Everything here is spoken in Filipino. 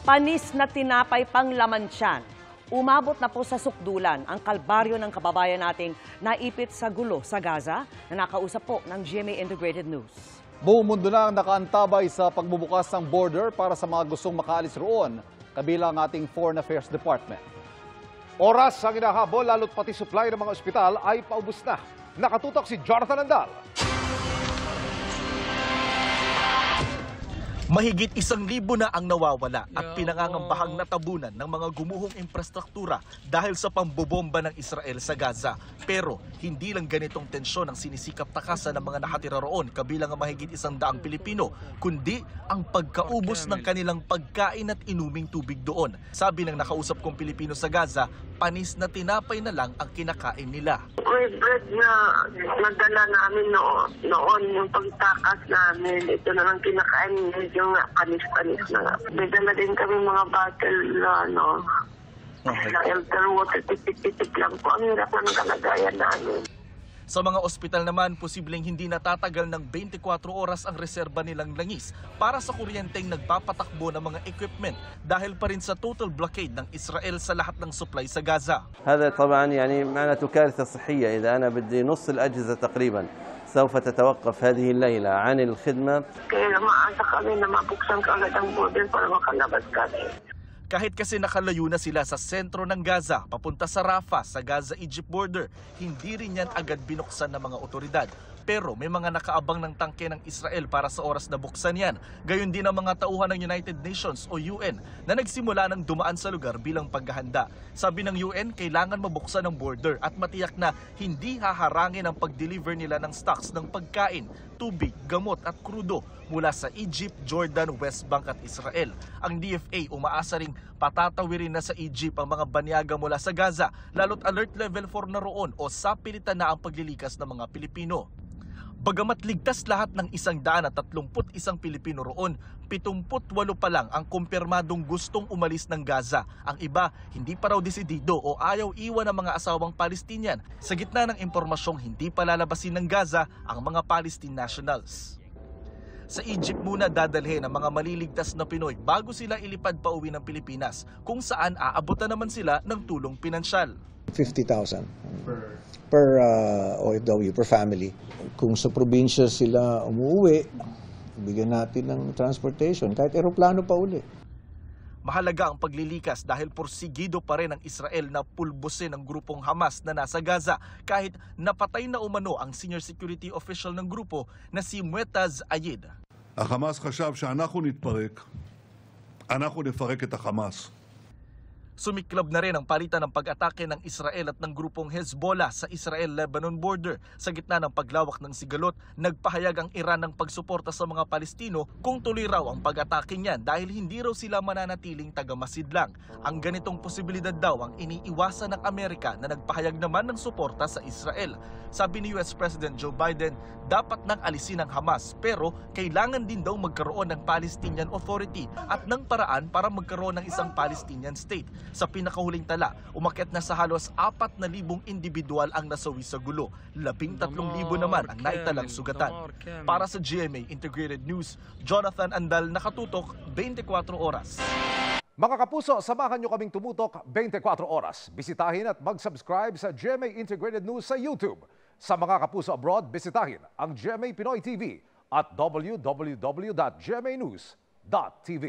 Panis na tinapay pang laman tiyan. Umabot na po sa sukdulan ang kalbaryo ng kababayan nating naipit sa gulo sa Gaza na nakausap po ng GMA Integrated News. Buong mundo na ang nakaantabay sa pagbubukas ng border para sa mga gustong makaalis roon, kabilang ang ating Foreign Affairs Department. Oras ang inahabol, lalo't pati supply ng mga ospital ay paubos na. Nakatutok si Jonathan Andal. Mahigit 1,000 na ang nawawala at pinangangambahang natabunan ng mga gumuhong infrastruktura dahil sa pambobomba ng Israel sa Gaza. Pero hindi lang ganitong tensyon ang sinisikap takasan ng mga nakatira roon kabilang ang mahigit 100 Pilipino, kundi ang pagkaubos ng kanilang pagkain at inuming tubig doon. Sabi ng nakausap kong Pilipino sa Gaza, panis na tinapay na lang ang kinakain nila. May bread na nadala namin noon yung pagtakas namin. Ito na lang kinakain, medyo nga panis-panis na nga. May dala din kami mga bottle na filter water, tipik-tipik lang po. Ang hirap ng kalagayan namin. Sa mga ospital naman, posibleng hindi natatagal ng 24 oras ang reserba nilang langis para sa kuryenteng nagpapatakbo ng mga equipment dahil pa rin sa total blockade ng Israel sa lahat ng supply sa Gaza. هذا طبعا يعني معناته كارثة صحية إذا أنا بدي نص الأجهزة تقريبا سوف تتوقف هذه الليلة عن الخدمة. Kaya maasa kami na mabuksan kaagad ang border para makalabas kami. Kahit kasi nakalayo na sila sa sentro ng Gaza, papunta sa Rafah sa Gaza-Egypt border, hindi rin yan agad binuksan ng mga otoridad. Pero may mga nakaabang ng tangke ng Israel para sa oras na buksan yan. Gayon din ang mga tauhan ng United Nations o UN na nagsimula ng dumaan sa lugar bilang paghahanda. Sabi ng UN, kailangan mabuksan ang border at matiyak na hindi haharangin ang pag-deliver nila ng stocks ng pagkain, tubig, gamot at krudo mula sa Egypt, Jordan, West Bank at Israel. Ang DFA umaasa ring patatawirin na sa Egypt ang mga banyaga mula sa Gaza, lalo't alert level 4 na roon o sapilitan na ang paglilikas ng mga Pilipino. Bagamat ligtas lahat ng 131 Pilipino roon, 78 pa lang ang kumpirmadong gustong umalis ng Gaza. Ang iba, hindi pa raw desidido o ayaw iwan ng mga asawang Palestinian. Sa gitna ng impormasyong hindi pa lalabasin ng Gaza ang mga Palestine nationals. Sa Egypt muna dadalhin ang mga maliligtas na Pinoy bago sila ilipad pa uwi ng Pilipinas, kung saan aabutan naman sila ng tulong pinansyal. 50,000 per OFW, per family. Kung sa probinsya sila umuwi, bigyan natin ng transportation, kahit eroplano pa uli. Mahalaga ang paglilikas dahil porsigido pa rin ang Israel na pulbusin ang grupong Hamas na nasa Gaza kahit napatay na umano ang senior security official ng grupo na si Muettaz Ayid. החמאס חשב שאנחנו נתפרק, אנחנו נפרק את החמאס. Sumiklab na rin ang palitan ng pag-atake ng Israel at ng grupong Hezbollah sa Israel-Lebanon border. Sa gitna ng paglawak ng sigalot, nagpahayag ang Iran ng pagsuporta sa mga Palestino kung tuloy raw ang pag-atake niyan dahil hindi raw sila mananatiling tagamasidlang. Ang ganitong posibilidad daw ang iniiwasan ng Amerika na nagpahayag naman ng suporta sa Israel. Sabi ni US President Joe Biden, dapat nang alisin ang Hamas pero kailangan din daw magkaroon ng Palestinian Authority at ng paraan para magkaroon ng isang Palestinian state. Sa pinakahuling tala, umakyat na sa halos 4,000 individual ang nasawi sa gulo. 13,000 naman ang naitalang sugatan. Para sa GMA Integrated News, Jonathan Andal, nakatutok 24 oras. Mga kapuso, samahan nyo kaming tumutok 24 oras. Bisitahin at mag-subscribe sa GMA Integrated News sa YouTube. Sa mga kapuso abroad, bisitahin ang GMA Pinoy TV at www.gmanews.tv.